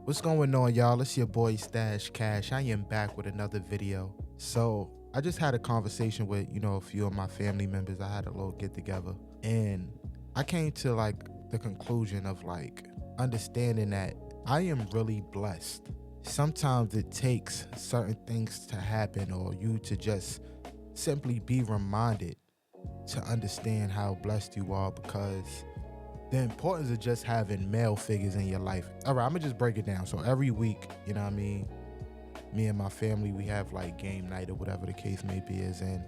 What's going on, y'all? It's your boy Stash Cash. I am back with another video. So I just had a conversation with, a few of my family members. I had a little get together and I came to the conclusion of understanding that I am really blessed. Sometimes it takes certain things to happen or you to just simply be reminded to understand how blessed you are, because the importance of just having male figures in your life. All right, I'm gonna just break it down. So every week, me and my family, we have game night or whatever the case may be is. And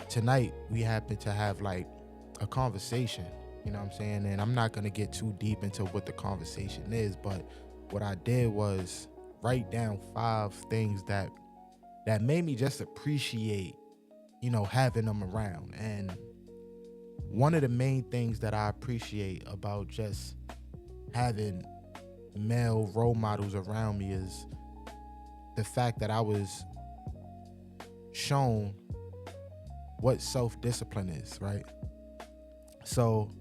tonight we happen to have a conversation, you know what I'm saying? And I'm not gonna get too deep into what the conversation is, but what I did was write down 5 things that made me just appreciate, having them around. And one of the main things that I appreciate about just having male role models around me is the fact that I was shown what self-discipline is, right? So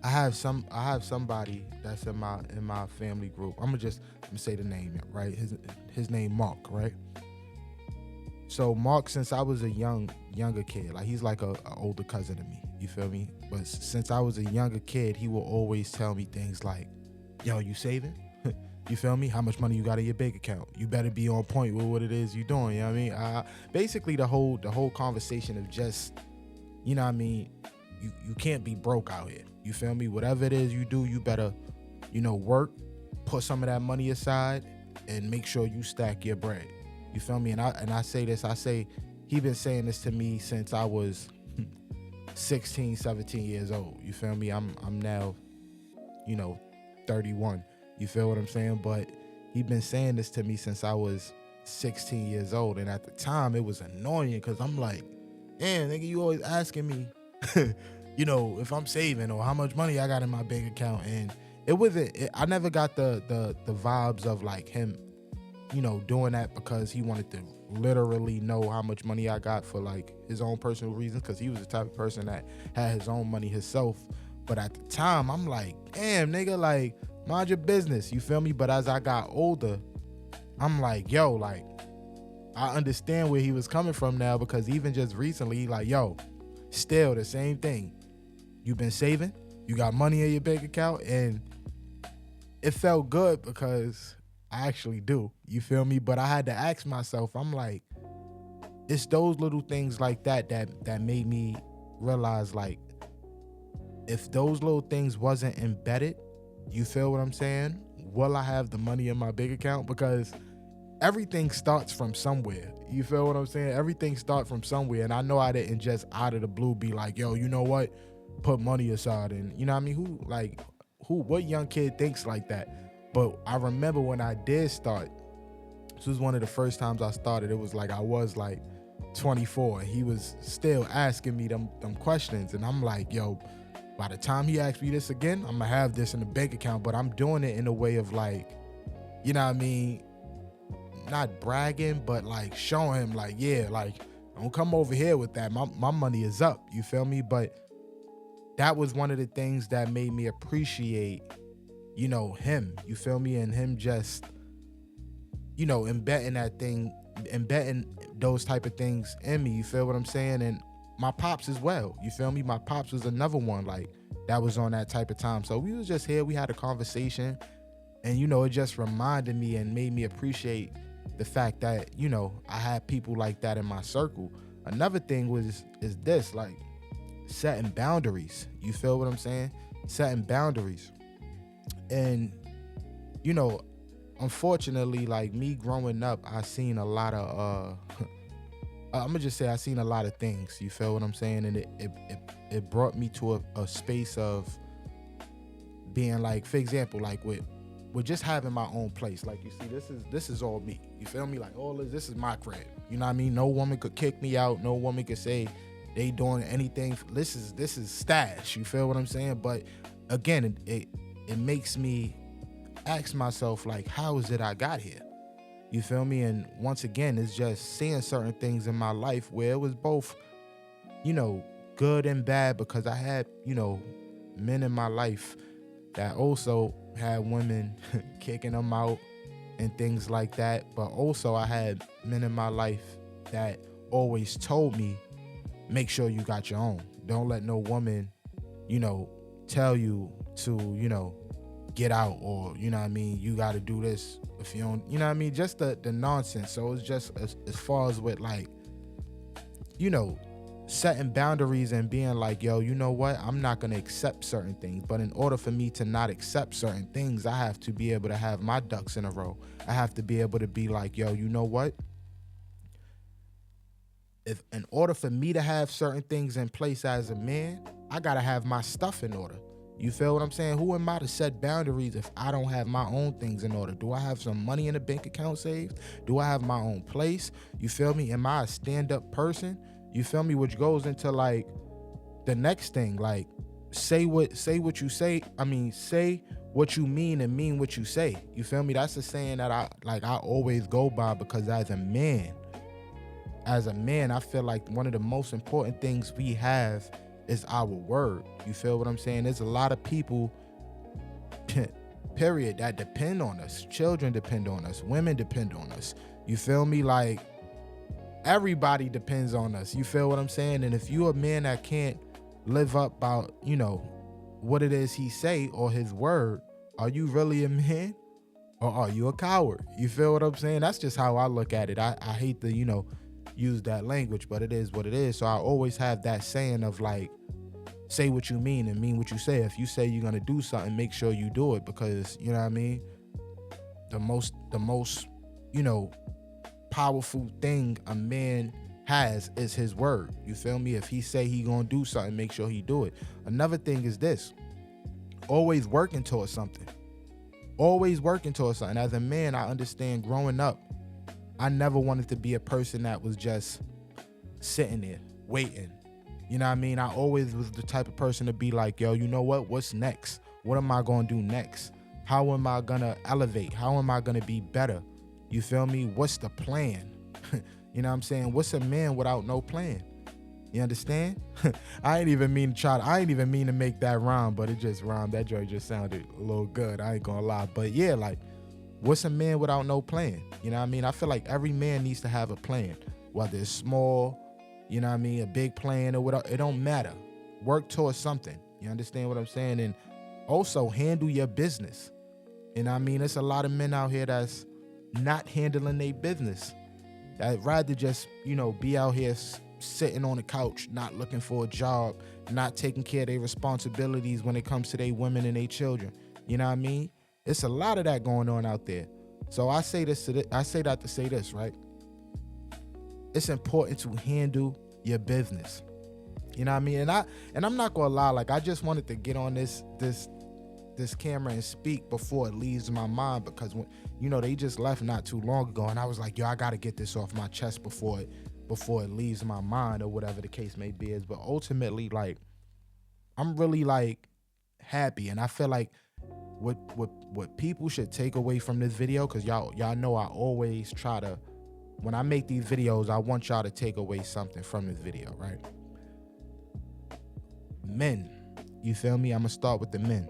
I have somebody that's in my family group. I'm gonna say the name, right? His name Mark, right? So Mark, since I was a younger kid, he's like a older cousin to me, you feel me? But since I was a younger kid, he will always tell me things like, yo, you saving? You feel me? How much money you got in your bank account? You better be on point with what it is you doing, you know what I mean? Basically the whole conversation of just, you know what I mean? You can't be broke out here, you feel me? Whatever it is you do, you better, work, put some of that money aside and make sure you stack your bread. You feel me? And I say this, he been saying this to me since I was 16, 17 years old. You feel me? I'm now, 31. You feel what I'm saying? But he been saying this to me since I was 16 years old. And at the time it was annoying because I'm like, damn, nigga, you always asking me, if I'm saving or how much money I got in my bank account. And I never got the vibes of him, doing that because he wanted to literally know how much money I got for his own personal reasons, because he was the type of person that had his own money himself. But at the time, I'm like, damn, nigga, mind your business, you feel me? But as I got older, I'm like, yo, I understand where he was coming from now, because even just recently, yo, still the same thing. You've been saving, you got money in your bank account, and it felt good because I actually do, you feel me? But I had to ask myself, I'm like, it's those little things like that made me realize, if those little things wasn't embedded, you feel what I'm saying? Will I have the money in my bank account? Because everything starts from somewhere. You feel what I'm saying? Everything starts from somewhere. And I know I didn't just out of the blue be like, yo, you know what? Put money aside. And you know what I mean? What young kid thinks like that? But I remember when I did start, this was one of the first times I started. It was I was 24. He was still asking me them questions. And I'm like, yo, by the time he asks me this again, I'm gonna have this in the bank account. But I'm doing it in a way of you know what I mean? Not bragging, but showing him yeah, don't come over here with that. My money is up. You feel me? But that was one of the things that made me appreciate, him, you feel me? And him just, embedding those type of things in me, you feel what I'm saying? And my pops as well, you feel me? My pops was another one that was on that type of time. So we was just here, we had a conversation, and it just reminded me and made me appreciate the fact that, I had people like that in my circle. Another thing is this, setting boundaries, you feel what I'm saying? Setting boundaries. And unfortunately, me growing up, I seen a lot of I'm gonna just say I seen a lot of things, you feel what I'm saying? And it brought me to a space of being for example, with just having my own place. You see, this is all me, you feel me? All this is my crib, you know what I mean? No woman could kick me out, no woman could say they doing anything. This is Stash, you feel what I'm saying? But again, it makes me ask myself, how is it I got here? You feel me? And once again, it's just seeing certain things in my life where it was both, good and bad, because I had, men in my life that also had women kicking them out, and things like that. But also I had men in my life that always told me, make sure you got your own. Don't let no woman, tell you to, get out, or, you got to do this if you don't, just the nonsense. So it's just as far as with like, setting boundaries and being like, yo, you know what? I'm not going to accept certain things. But in order for me to not accept certain things, I have to be able to have my ducks in a row. I have to be able to be like, yo, you know what? If in order for me to have certain things in place as a man, I got to have my stuff in order. You feel what I'm saying? Who am I to set boundaries if I don't have my own things in order? Do I have some money in the bank account saved? Do I have my own place? You feel me? Am I a stand-up person? You feel me? Which goes into like the next thing, like say what you say. I mean, say what you mean and mean what you say. You feel me? That's a saying that I always go by, because as a man, I feel like one of the most important things we have is our word. You feel what I'm saying? There's a lot of people, period, that depend on us. Children depend on us. Women depend on us. You feel me? Like, everybody depends on us. You feel what I'm saying? And if you're a man that can't live up about, what it is he say or his word, are you really a man or are you a coward? You feel what I'm saying? That's just how I look at it. I hate to, use that language, but it is what it is. So I always have that saying of like, say what you mean and mean what you say. If you say you're going to do something, make sure you do it, because, you know what I mean? The most, powerful thing a man has is his word. You feel me? If he say he gonna do something, make sure he do it. Another thing is this: always working towards something. Always working towards something. As a man, I understand growing up, I never wanted to be a person that was just sitting there waiting. You know what I mean? I always was the type of person to be like, yo, you know what? What's next? What am I gonna do next? How am I gonna elevate? How am I gonna be better? You feel me? What's the plan? You know what I'm saying? What's a man without no plan? You understand? I ain't even mean to make that rhyme, but it just rhymed. That joy just sounded a little good. I ain't gonna lie. But yeah, like, what's a man without no plan? You know what I mean? I feel like every man needs to have a plan, whether it's small, you know what I mean, a big plan or whatever. It don't matter. Work towards something. You understand what I'm saying? And also handle your business. You know what I mean? There's a lot of men out here that's not handling their business. I'd rather just, be out here sitting on the couch, not looking for a job, not taking care of their responsibilities when it comes to their women and their children. You know what I mean? It's a lot of that going on out there. So I say that to say this, right? It's important to handle your business. You know what I mean? And I'm not gonna lie, like, I just wanted to get on this camera and speak before it leaves my mind, because when they just left not too long ago, and I was like, yo, I gotta get this off my chest before it leaves my mind, or whatever the case may be. But ultimately, like, I'm really like happy, and I feel like what people should take away from this video, because y'all know I always try to, when I make these videos, I want y'all to take away something from this video, right? Men, you feel me? I'm gonna start with the men.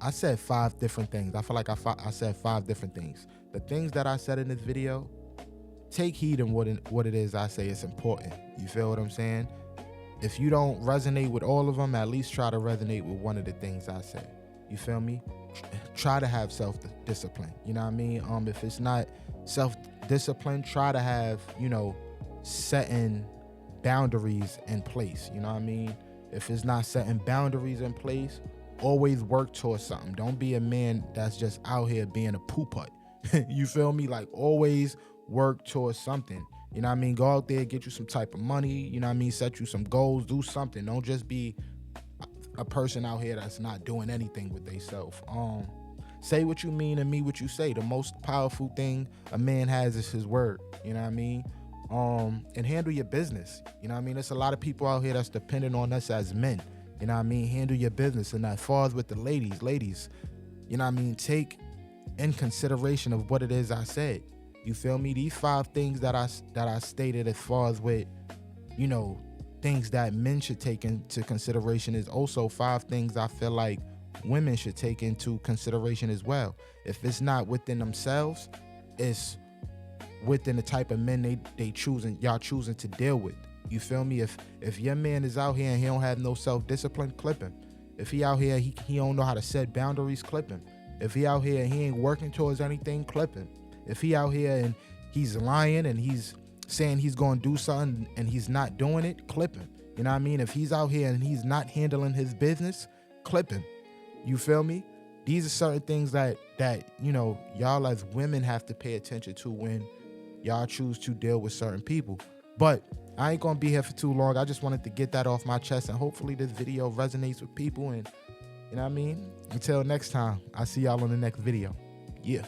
I said 5 different things. I feel like I said 5 different things. The things that I said in this video, take heed in what it is I say. It's important. You feel what I'm saying? If you don't resonate with all of them, at least try to resonate with one of the things I said. You feel me? Try to have self-discipline. You know what I mean? If it's not self-discipline, try to have, setting boundaries in place. You know what I mean? If it's not setting boundaries in place, always work towards something. Don't be a man that's just out here being a poo-putt. You feel me? Like, always work towards something. You know what I mean? Go out there, get you some type of money. You know what I mean? Set you some goals. Do something. Don't just be a person out here that's not doing anything with themselves. Say what you mean and mean what you say. The most powerful thing a man has is his word. You know what I mean? And handle your business. You know what I mean? There's a lot of people out here that's dependent on us as men. You know what I mean? Handle your business. And that falls with the ladies, you know what I mean? Take in consideration of what it is I said. You feel me? These 5 things that I stated as far as with, things that men should take into consideration is also 5 things I feel like women should take into consideration as well. If it's not within themselves, it's within the type of men y'all choosing to deal with. You feel me? If your man is out here and he don't have no self-discipline, clip him. If he out here, he don't know how to set boundaries, clip him. If he out here and he ain't working towards anything, clip him. If he out here and he's lying and he's saying he's going to do something and he's not doing it, clip him. You know what I mean? If he's out here and he's not handling his business, clip him. You feel me? These are certain things that you know, y'all as women have to pay attention to when y'all choose to deal with certain people. But I ain't gonna be here for too long. I just wanted to get that off my chest, and hopefully this video resonates with people. And you know what I mean? Until next time, I'll see y'all on the next video. Yeah.